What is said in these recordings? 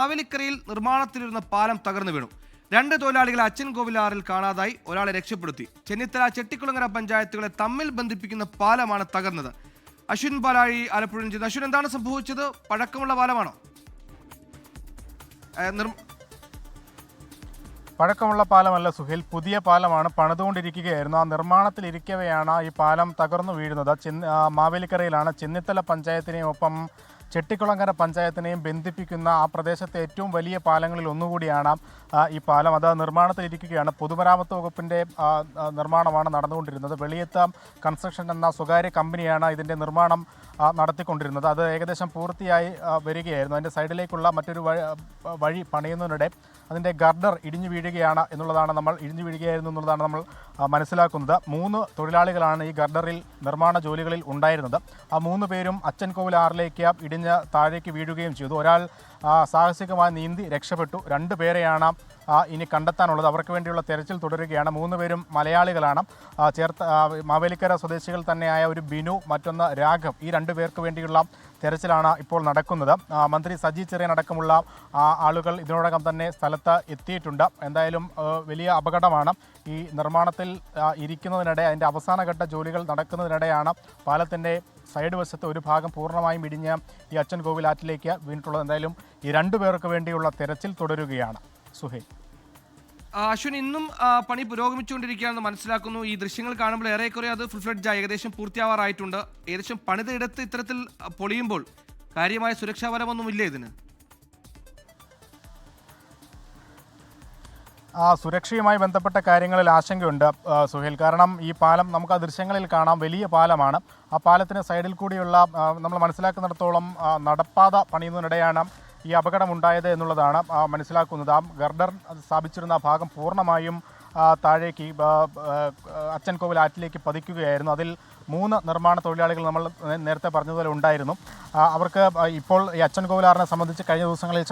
മാവേലിക്കരയിൽ നിർമ്മാണത്തിലിരുന്ന പാലം തകർന്നു വീണു. 2 തൊഴിലാളികളെ അച്ചൻകോവിലാറിൽ കാണാതായി. ഒരാളെ രക്ഷപ്പെടുത്തി. ചെന്നിത്തല ചെട്ടിക്കുളങ്ങര പഞ്ചായത്തുകളെ തമ്മിൽ ബന്ധിപ്പിക്കുന്ന പാലമാണ് തകർന്നത്. അശ്വിൻ പാലാഴി ആലപ്പുഴയിൽ നിന്ന്. അശ്വിൻ, എന്താണ് സംഭവിച്ചത്? പഴക്കമുള്ള പാലമാണോ? പഴക്കമുള്ള പാലമല്ല സുഹേൽ, പുതിയ പാലമാണ്. പണിതുകൊണ്ടിരിക്കുകയായിരുന്നു. ആ നിർമ്മാണത്തിലിരിക്കവെയാണ് ഈ പാലം തകർന്നു വീഴുന്നത്. മാവേലിക്കരയിലാണ്. ചെന്നിത്തല പഞ്ചായത്തിനെയും ഒപ്പം ചെട്ടിക്കുളങ്ങര പഞ്ചായത്തിനെയും ബന്ധിപ്പിക്കുന്ന ആ പ്രദേശത്തെ ഏറ്റവും വലിയ പാലങ്ങളിൽ ഒന്നുകൂടിയാണ് ഈ പാലം. അത് നിർമ്മാണത്തിലിരിക്കുകയാണ്. പൊതുമരാമത്ത് വകുപ്പിൻ്റെ നിർമ്മാണമാണ് നടന്നുകൊണ്ടിരുന്നത്. വെളിയത്ത് കൺസ്ട്രക്ഷൻ എന്ന സ്വകാര്യ കമ്പനിയാണ് ഇതിൻ്റെ നിർമ്മാണം നടത്തിക്കൊണ്ടിരുന്നത്. അത് ഏകദേശം പൂർത്തിയായി വരികയായിരുന്നു. അതിൻ്റെ സൈഡിലേക്കുള്ള മറ്റൊരു വഴി പണിയുന്നതിനിടെ അതിൻ്റെ ഗർഡർ ഇടിഞ്ഞു വീഴുകയാണ് എന്നുള്ളതാണ് നമ്മൾ മനസ്സിലാക്കുന്നത്. 3 തൊഴിലാളികളാണ് ഈ ഗർഡറിൽ നിർമ്മാണ ജോലികളിൽ ഉണ്ടായിരുന്നത്. ആ 3 പേരും അച്ചൻകോവിലാറിലേക്ക് ഇടിഞ്ഞ് താഴേക്ക് വീഴുകയും ചെയ്തു. ഒരാൾ സാഹസികമായി നീന്തി രക്ഷപ്പെട്ടു. 2 പേരെയാണ് ഇനി കണ്ടെത്താനുള്ളത്. അവർക്ക് വേണ്ടിയുള്ള തെരച്ചിൽ തുടരുകയാണ്. 3 പേരും മലയാളികളാണ്. മാവേലിക്കര സ്വദേശികൾ തന്നെയായ ഒരു ബിനു, മറ്റൊന്ന് രാഘവ്. ഈ 2 പേർക്ക് വേണ്ടിയുള്ള തെരച്ചിലാണ് ഇപ്പോൾ നടക്കുന്നത്. മന്ത്രി സജി ചെറിയാൻ അടക്കമുള്ള ആളുകൾ ഇതിനോടകം തന്നെ സ്ഥലത്ത് എത്തിയിട്ടുണ്ട്. എന്തായാലും വലിയ അപകടമാണ്. ഈ നിർമ്മാണത്തിൽ ഇരിക്കുന്നതിനിടെ, അതിൻ്റെ അവസാനഘട്ട ജോലികൾ നടക്കുന്നതിനിടെയാണ് പാലത്തിൻ്റെ സൈഡ് വശത്ത് ഒരു ഭാഗം പൂർണ്ണമായും ഇടിഞ്ഞ് ഈ അച്ചൻകോവിൽ ആറ്റിലേക്ക് വീണിട്ടുള്ളത്. എന്തായാലും ഈ 2 പേർക്ക് വേണ്ടിയുള്ള തെരച്ചിൽ തുടരുകയാണ്. സുഹൈൽ, അശ്വിൻ, ഇന്നും പണി പുരോഗമിച്ചുകൊണ്ടിരിക്കുകയാണെന്ന് മനസ്സിലാക്കുന്നു. ഈ ദൃശ്യങ്ങൾ കാണുമ്പോൾ ഏറെക്കുറെ അത് ഫുൾ ഫ്ലെഡ്ജായി ഏകദേശം പൂർത്തിയാവാറായിട്ടുണ്ട്. ഏകദേശം പണിതയിടത്ത് ഇത്തരത്തിൽ പൊളിയുമ്പോൾ കാര്യമായ സുരക്ഷാപരമൊന്നുമില്ലേ ഇതിന്? സുരക്ഷയുമായി ബന്ധപ്പെട്ട കാര്യങ്ങളിൽ ആശങ്കയുണ്ട് സുഹേൽ. കാരണം ഈ പാലം നമുക്ക് ആ ദൃശ്യങ്ങളിൽ കാണാം, വലിയ പാലമാണ്. ആ പാലത്തിന് സൈഡിൽ കൂടിയുള്ള നമ്മൾ മനസ്സിലാക്കുന്നിടത്തോളം നടപ്പാത പണിയുന്നതിനിടെയാണ് ഈ അപകടമുണ്ടായത് എന്നുള്ളതാണ് മനസ്സിലാക്കുന്നത്. ആ ഗർഡർ സ്ഥാപിച്ചിരുന്ന ഭാഗം പൂർണ്ണമായും താഴേക്ക് അച്ചൻകോവിൽ ആറ്റിലേക്ക് പതിക്കുകയായിരുന്നു. അതിൽ 3 നിർമ്മാണ തൊഴിലാളികൾ നമ്മൾ നേരത്തെ പറഞ്ഞതുപോലെ ഉണ്ടായിരുന്നു. അവർക്ക് ഇപ്പോൾ ഈ അച്ചൻകോവിലാറിനെ സംബന്ധിച്ച് കഴിഞ്ഞ ദിവസങ്ങളിൽ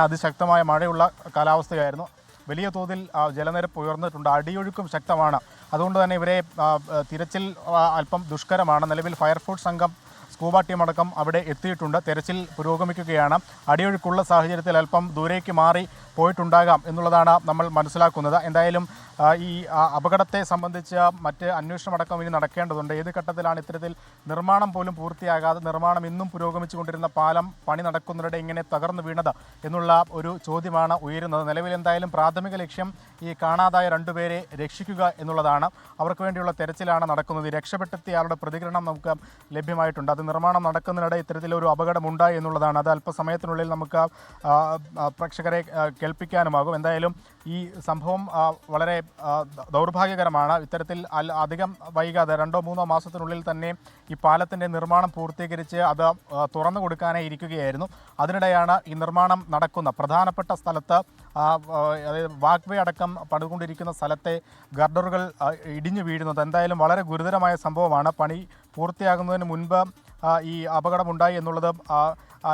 അതിശക്തമായ മഴയുള്ള കാലാവസ്ഥയായിരുന്നു. വലിയ തോതിൽ ജലനിരപ്പ് ഉയർന്നിട്ടുണ്ട്. അടിയൊഴുക്കും ശക്തമാണ്. അതുകൊണ്ട് തന്നെ ഇവരെ തിരച്ചിൽ അല്പം ദുഷ്കരമാണ്. നിലവിൽ ഫയർഫോഴ്സ് സംഘം, സ്കൂബ ടീം അടക്കം അവിടെ എത്തിയിട്ടുണ്ട്. തെരച്ചിൽ പുരോഗമിക്കുകയാണ്. അടിയൊഴുക്കുള്ള സാഹചര്യത്തിൽ അല്പം ദൂരേക്ക് മാറി പോയിട്ടുണ്ടാകാം എന്നുള്ളതാണ് നമ്മൾ മനസ്സിലാക്കുന്നത്. എന്തായാലും ഈ അപകടത്തെ സംബന്ധിച്ച് മറ്റ് അന്വേഷണമടക്കം ഇനി നടക്കേണ്ടതുണ്ട്. ഏത് ഘട്ടത്തിലാണ് ഇത്തരത്തിൽ നിർമ്മാണം പോലും പൂർത്തിയാകാതെ, നിർമ്മാണം ഇന്നും പുരോഗമിച്ചുകൊണ്ടിരുന്ന പാലം പണി നടക്കുന്നതിനിടെ ഇങ്ങനെ തകർന്നു വീണത് എന്നുള്ള ഒരു ചോദ്യമാണ് ഉയരുന്നത്. നിലവിൽ എന്തായാലും പ്രാഥമിക ലക്ഷ്യം ഈ കാണാതായ 2 പേരെ രക്ഷിക്കുക എന്നുള്ളതാണ്. അവർക്ക് വേണ്ടിയുള്ള തെരച്ചിലാണ് നടക്കുന്നത്. രക്ഷപ്പെട്ടെത്തിയ ആളുടെ പ്രതികരണം നമുക്ക് ലഭ്യമായിട്ടുണ്ട്. അത് നിർമ്മാണം നടക്കുന്നതിനിടെ ഇത്തരത്തിലൊരു അപകടമുണ്ടായി എന്നുള്ളതാണ്. അത് അല്പസമയത്തിനുള്ളിൽ നമുക്ക് പ്രേക്ഷകരെ കേൾപ്പിക്കാനുമാകും. എന്തായാലും ഈ സംഭവം വളരെ ദൗർഭാഗ്യകരമാണ്. ഇത്തരത്തിൽ അധികം വൈകാതെ 2-3 മാസത്തിനുള്ളിൽ തന്നെ ഈ പാലത്തിൻ്റെ നിർമ്മാണം പൂർത്തീകരിച്ച് അത് തുറന്നു കൊടുക്കാനായി ഇരിക്കുകയായിരുന്നു. അതിനിടെയാണ് ഈ നിർമ്മാണം നടക്കുന്ന പ്രധാനപ്പെട്ട സ്ഥലത്ത്, അതായത് വാക്വേ അടക്കം പണിതുകൊണ്ടിരിക്കുന്ന സ്ഥലത്തെ ഗർഡറുകൾ ഇടിഞ്ഞു വീഴുന്നത്. എന്തായാലും വളരെ ഗുരുതരമായ സംഭവമാണ്. പണി പൂർത്തിയാകുന്നതിന് മുൻപ് ഈ അപകടമുണ്ടായി എന്നുള്ളത്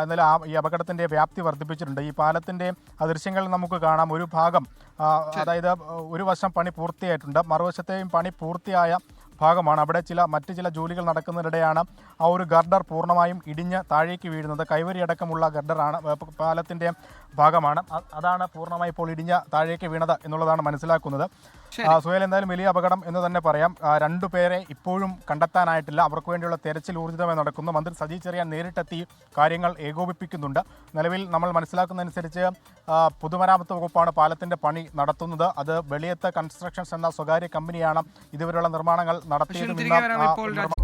എന്നാലും ഈ അപകടത്തിൻ്റെ വ്യാപ്തി വർദ്ധിപ്പിച്ചിട്ടുണ്ട്. ഈ പാലത്തിൻ്റെ ദൃശ്യങ്ങൾ നമുക്ക് കാണാം. ഒരു ഭാഗം, അതായത് ഒരു വശം പണി പൂർത്തിയായിട്ടുണ്ട്, മറുവശത്തെയും പണി പൂർത്തിയായ ഭാഗമാണ്. അവിടെ മറ്റ് ചില ജോലികൾ നടക്കുന്നതിനിടെയാണ് ആ ഒരു ഗർഡർ പൂർണ്ണമായും ഇടിഞ്ഞ് താഴേക്ക് വീഴുന്നത്. കൈവരി അടക്കമുള്ള ഗർഡറാണ്, പാലത്തിൻ്റെ ഭാഗമാണ്. അതാണ് പൂർണ്ണമായി ഇപ്പോൾ ഇടിഞ്ഞ് താഴേക്ക് വീണത് എന്നുള്ളതാണ് മനസ്സിലാക്കുന്നത്. സുഹേൽ, എന്തായാലും വലിയ അപകടം എന്ന് തന്നെ പറയാം. 2 പേരെ ഇപ്പോഴും കണ്ടെത്താനായിട്ടില്ല. അവർക്ക് വേണ്ടിയുള്ള തെരച്ചിൽ ഊർജിതമായി നടക്കുന്നു. മന്ത്രി സജി ചെറിയാൻ നേരിട്ടെത്തി കാര്യങ്ങൾ ഏകോപിപ്പിക്കുന്നുണ്ട്. നിലവിൽ നമ്മൾ മനസ്സിലാക്കുന്നതനുസരിച്ച് പൊതുമരാമത്ത് വകുപ്പാണ് പാലത്തിൻ്റെ പണി നടത്തുന്നത്. അത് വെളിയത്ത് കൺസ്ട്രക്ഷൻസ് എന്ന സ്വകാര്യ കമ്പനിയാണ് ഇതുവരെയുള്ള നിർമ്മാണങ്ങൾ നടത്തിയതും.